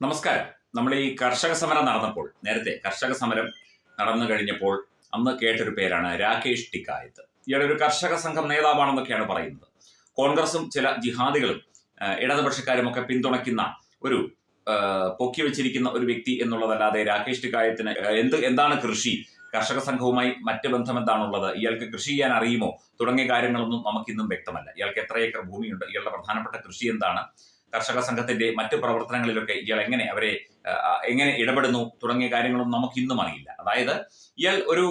നമസ്കാരം. നമ്മൾ ഈ കർഷക സമരം നേരത്തെ കർഷക സമരം നടന്നു കഴിഞ്ഞപ്പോൾ അന്ന് കേട്ടൊരു പേരാണ് രാകേഷ് ടിക്കായത്ത്. ഇയാളൊരു ഒരു കർഷക സംഘം നേതാവാണെന്നൊക്കെയാണ് പറയുന്നത്. കോൺഗ്രസും ചില ജിഹാദികളും ഇടതുപക്ഷക്കാരും ഒക്കെ പിന്തുണയ്ക്കുന്ന ഒരു പൊക്കി വെച്ചിരിക്കുന്ന ഒരു വ്യക്തി എന്നുള്ളതല്ലാതെ രാകേഷ് ടിക്കായത്തിന് എന്താണ് കൃഷി, കർഷക സംഘവുമായി മറ്റ് ബന്ധം എന്താണുള്ളത്, ഇയാൾക്ക് കൃഷി ചെയ്യാൻ അറിയുമോ തുടങ്ങിയ കാര്യങ്ങളൊന്നും നമുക്കിന്നും വ്യക്തമല്ല. ഇയാൾക്ക് എത്ര ഏക്കർ ഭൂമിയുണ്ട്, ഇയാളുടെ പ്രധാനപ്പെട്ട കൃഷി എന്താണ്, കർഷക സംഘത്തിന്റെ മറ്റ് പ്രവർത്തനങ്ങളിലൊക്കെ ഇയാൾ എങ്ങനെ ഇടപെടുന്നു തുടങ്ങിയ കാര്യങ്ങളൊന്നും നമുക്കിന്നും അറിയില്ല. അതായത് ഇയാൾ ഒരു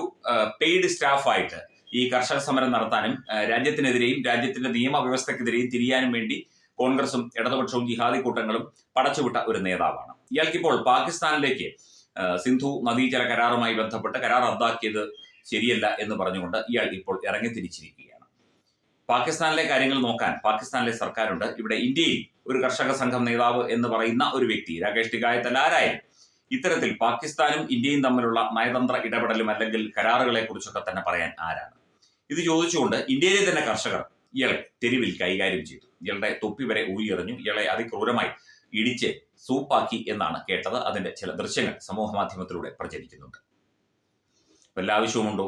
പെയ്ഡ് സ്റ്റാഫായിട്ട് ഈ കർഷക സമരം നടത്താനും രാജ്യത്തിനെതിരെയും രാജ്യത്തിന്റെ നിയമവ്യവസ്ഥക്കെതിരെയും തിരിയാനും വേണ്ടി കോൺഗ്രസും ഇടതുപക്ഷവും ജിഹാദി കൂട്ടങ്ങളും പടച്ചുവിട്ട ഒരു നേതാവാണ്. ഇയാൾക്കിപ്പോൾ പാകിസ്ഥാനിലേക്ക് സിന്ധു നദീജല കരാറുമായി ബന്ധപ്പെട്ട് കരാർ റദ്ദാക്കിയത് ശരിയല്ല എന്ന് പറഞ്ഞുകൊണ്ട് ഇയാൾ ഇപ്പോൾ ഇറങ്ങിത്തിരിച്ചിരിക്കുകയാണ്. പാകിസ്ഥാനിലെ കാര്യങ്ങൾ നോക്കാൻ പാകിസ്ഥാനിലെ സർക്കാരുണ്ട്. ഇവിടെ ഇന്ത്യയിൽ ഒരു കർഷക സംഘം നേതാവ് എന്ന് പറയുന്ന ഒരു വ്യക്തി രാകേഷ് ടിക്കായത്ത് ആരായാലും ഇത്തരത്തിൽ പാകിസ്ഥാനും ഇന്ത്യയും തമ്മിലുള്ള നയതന്ത്ര ഇടപെടലും അല്ലെങ്കിൽ കരാറുകളെ കുറിച്ചൊക്കെ തന്നെ പറയാൻ ആരാണ്? ഇത് ചോദിച്ചുകൊണ്ട് ഇന്ത്യയിലെ തന്നെ കർഷകർ ഇയാളെ തെരുവിൽ കൈകാര്യം ചെയ്തു. ഇയാളുടെ തൊപ്പി വരെ ഊരിയെറിഞ്ഞു. ഇയാളെ അതിക്രൂരമായി ഇടിച്ച് സൂപ്പാക്കി എന്നാണ് കേട്ടത്. അതിന്റെ ചില ദൃശ്യങ്ങൾ സമൂഹ മാധ്യമത്തിലൂടെ പ്രചരിക്കുന്നുണ്ട്. വല്ല ആവശ്യവുമുണ്ടോ?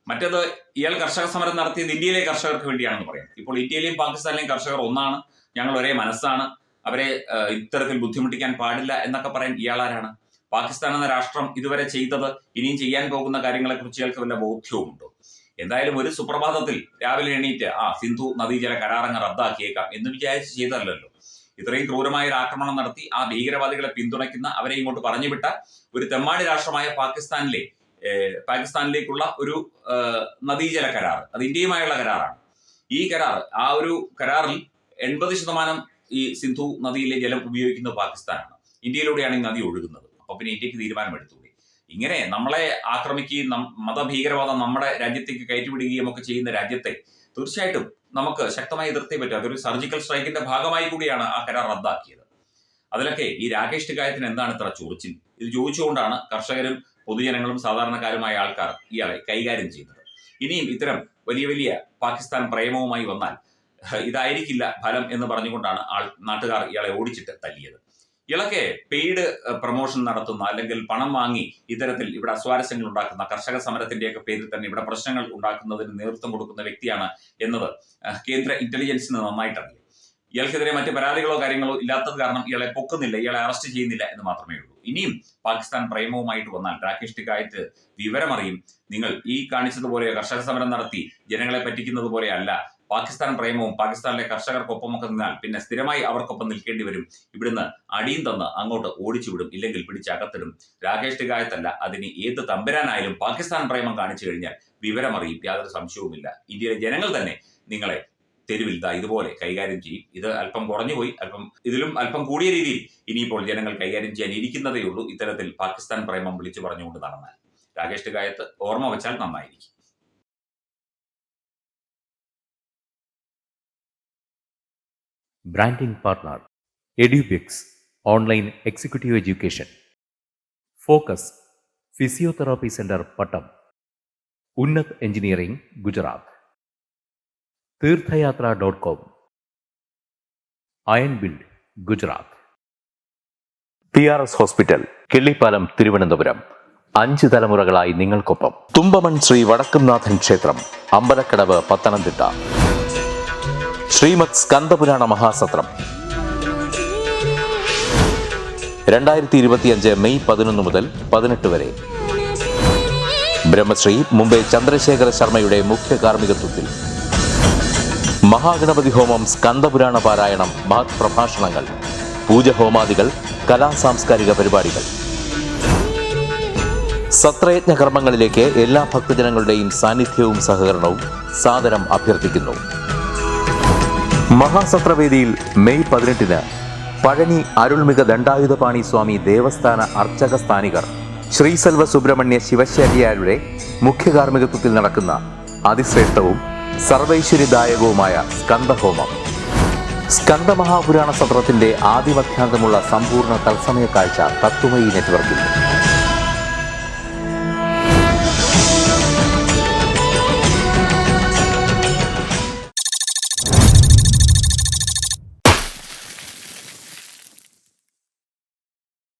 മറ്റേത് ഇയാൾ കർഷക സമരം നടത്തിയത് ഇന്ത്യയിലെ കർഷകർക്ക് വേണ്ടിയാണെന്ന് പറയാം. ഇപ്പോൾ ഇന്ത്യയിലെയും പാകിസ്ഥാനിലെയും കർഷകർ ഒന്നാണ്, ഞങ്ങൾ ഒരേ മനസ്സാണ്, അവരെ ഇത്തരത്തിൽ ബുദ്ധിമുട്ടിക്കാൻ പാടില്ല എന്നൊക്കെ പറയാൻ ഇയാളാരാണ്? പാകിസ്ഥാൻ എന്ന രാഷ്ട്രം ഇതുവരെ ചെയ്തത് ഇനിയും ചെയ്യാൻ പോകുന്ന കാര്യങ്ങളെ കുറിച്ച് ഇയാൾക്ക് വല്ല ബോധ്യവുമുണ്ടോ? എന്തായാലും ഒരു സുപ്രഭാതത്തിൽ രാവിലെ എണീറ്റ് സിന്ധു നദീജല കരാറങ്ങ് റദ്ദാക്കിയേക്കാം എന്ന് വിചാരിച്ച് ചെയ്തല്ലോ. ഇത്രയും ക്രൂരമായ ഒരു ആക്രമണം നടത്തി ആ ഭീകരവാദികളെ പിന്തുണയ്ക്കുന്ന, അവരെ ഇങ്ങോട്ട് പറഞ്ഞുവിട്ട ഒരു തെമ്മാടി രാഷ്ട്രമായ പാകിസ്ഥാനിലേക്കുള്ള ഒരു നദീജല കരാർ, അത് ഇന്ത്യയുമായുള്ള കരാറാണ്. ഈ ഒരു കരാറിൽ 80% ഈ സിന്ധു നദിയിലെ ജലം ഉപയോഗിക്കുന്നത് പാകിസ്ഥാനാണ്. ഇന്ത്യയിലൂടെയാണ് ഈ നദി ഒഴുകുന്നത്. അപ്പൊ പിന്നെ ഇന്ത്യക്ക് തീരുമാനമെടുത്തൂടെ? ഇങ്ങനെ നമ്മളെ ആക്രമിക്കുകയും മതഭീകരവാദം നമ്മുടെ രാജ്യത്തേക്ക് കയറ്റിവിടുകയും ഒക്കെ ചെയ്യുന്ന രാജ്യത്തെ തീർച്ചയായിട്ടും നമുക്ക് ശക്തമായി എതിർത്തേ പറ്റും. അതൊരു സർജിക്കൽ സ്ട്രൈക്കിന്റെ ഭാഗമായി കൂടിയാണ് ആ കരാർ റദ്ദാക്കിയത്. അതിലൊക്കെ ഈ രാകേഷ് ടിക്കായത്തിന് എന്താണ് ഇത്ര ചൊറിച്ചിൽ? ഇത് ചോദിച്ചുകൊണ്ടാണ് കർഷകരും പൊതുജനങ്ങളും സാധാരണക്കാരുമായ ആൾക്കാർ ഇയാളെ കൈകാര്യം ചെയ്യുന്നത്. ഇനിയും ഇത്തരം വലിയ വലിയ പാകിസ്ഥാൻ പ്രേമവുമായി വന്നാൽ ഇതായിരിക്കില്ല ഫലം എന്ന് പറഞ്ഞുകൊണ്ടാണ് നാട്ടുകാർ ഇയാളെ ഓടിച്ചിട്ട് തല്ലിയത്. ഇയാളൊക്കെ പെയ്ഡ് പ്രൊമോഷൻ നടത്തുന്ന, അല്ലെങ്കിൽ പണം വാങ്ങി ഇത്തരത്തിൽ ഇവിടെ അസ്വാരസ്യങ്ങൾ ഉണ്ടാക്കുന്ന, കർഷക സമരത്തിന്റെയൊക്കെ പേരിൽ തന്നെ ഇവിടെ പ്രശ്നങ്ങൾ ഉണ്ടാക്കുന്നതിന് നേതൃത്വം കൊടുക്കുന്ന വ്യക്തിയാണ് എന്നത് കേന്ദ്ര ഇന്റലിജൻസിന് നന്നായിട്ടറിയാം. ഇയാൾക്കെതിരെ മറ്റ് പരാതികളോ കാര്യങ്ങളോ ഇല്ലാത്തത് കാരണം ഇയാളെ പൊക്കുന്നില്ല, ഇയാളെ അറസ്റ്റ് ചെയ്യുന്നില്ല എന്ന് മാത്രമേ ഉള്ളൂ. ഇനിയും പാകിസ്ഥാൻ പ്രേമവുമായിട്ട് വന്നാൽ രാകേഷ് ടിക്കായത്ത് വിവരമറിയും. നിങ്ങൾ ഈ കാണിച്ചതുപോലെ കർഷക സമരം നടത്തി ജനങ്ങളെ പറ്റിക്കുന്നത് പോലെ അല്ല, പാകിസ്ഥാൻ പ്രേമവും പാകിസ്ഥാനിലെ കർഷകർക്കൊപ്പമൊക്കെ നിന്നാൽ പിന്നെ സ്ഥിരമായി അവർക്കൊപ്പം നിൽക്കേണ്ടി വരും. ഇവിടുന്ന് അടിയും തന്ന് അങ്ങോട്ട് ഓടിച്ചുവിടും, ഇല്ലെങ്കിൽ പിടിച്ചകത്തിടും. രാകേഷ് ടിക്കായത്തല്ല, അതിന് ഏത് തമ്പുരാനായാലും പാകിസ്ഥാൻ പ്രേമം കാണിച്ചു കഴിഞ്ഞാൽ വിവരമറിയും, യാതൊരു സംശയവുമില്ല. ഇന്ത്യയിലെ ജനങ്ങൾ തന്നെ നിങ്ങളെ തെരുവിൽ ഇതുപോലെ കൈകാര്യം ചെയ്യും. ഇത് അല്പം കുറഞ്ഞുപോയി, ഇതിലും അല്പം കൂടിയ രീതിയിൽ ഇനിയിപ്പോൾ ജനങ്ങൾ കൈകാര്യം ചെയ്യാൻ ഇരിക്കുന്നതേ ഉള്ളൂ. ഇത്തരത്തിൽ പാകിസ്ഥാൻ പ്രേമം വിളിച്ചു പറഞ്ഞുകൊണ്ട് നടന്നാൽ രാകേഷ് ടിക്കായത്ത് ഓർമ്മ വെച്ചാൽ നന്നായിരിക്കും. Branding partner EduBix Online Executive Education. Focus Physiotherapy Center Pattam. Unnat Engineering Gujarat. Tirthayatra.com. Iron Build Gujarat. PRS Hospital Killipalam Thiruvananthapuram. 5 തലമുറകളായി നിങ്ങൾക്കൊപ്പം. തുമ്പമൺ ശ്രീ വടക്കുംനാഥൻ ക്ഷേത്രം അമ്പലക്കടവ് പത്തനംതിട്ട. ശ്രീമദ് സ്കന്ദപുരാണ മഹാസത്രം 2025 മെയ് 11 മുതൽ 18 വരെ. ബ്രഹ്മശ്രീ മുംബൈ ചന്ദ്രശേഖര ശർമ്മയുടെ മുഖ്യ കാർമ്മികത്വത്തിൽ മഹാഗണപതി ഹോമം, സ്കന്ദപുരാണ പാരായണം, മഹത് പ്രഭാഷണങ്ങൾ, പൂജഹോമാദികൾ, കലാസാംസ്കാരിക പരിപാടികൾ. സത്രയജ്ഞ കർമ്മങ്ങളിലേക്ക് എല്ലാ ഭക്തജനങ്ങളുടെയും സാന്നിധ്യവും സഹകരണവും സാദരം അഭ്യർത്ഥിക്കുന്നു. മഹാസത്രവേദിയിൽ മെയ് 18 പഴനി അരുൾമിക ദണ്ഡായുധപാണി സ്വാമി ദേവസ്ഥാന അർച്ചക സ്ഥാനികർ ശ്രീസെൽവ സുബ്രഹ്മണ്യ ശിവശാരിയാരുടെ മുഖ്യ കാർമ്മികത്വത്തിൽ നടക്കുന്ന അതിശ്രേഷ്ഠവും സർവൈശ്വര്യദായകവുമായ സ്കന്ദഹോമം. സ്കന്ദമഹാപുരാണ സത്രത്തിന്റെ ആദിമധ്യാന്തമുള്ള സമ്പൂർണ്ണ തത്സമയ കാഴ്ച തത്വമയി നെറ്റ്വർക്കിൽ.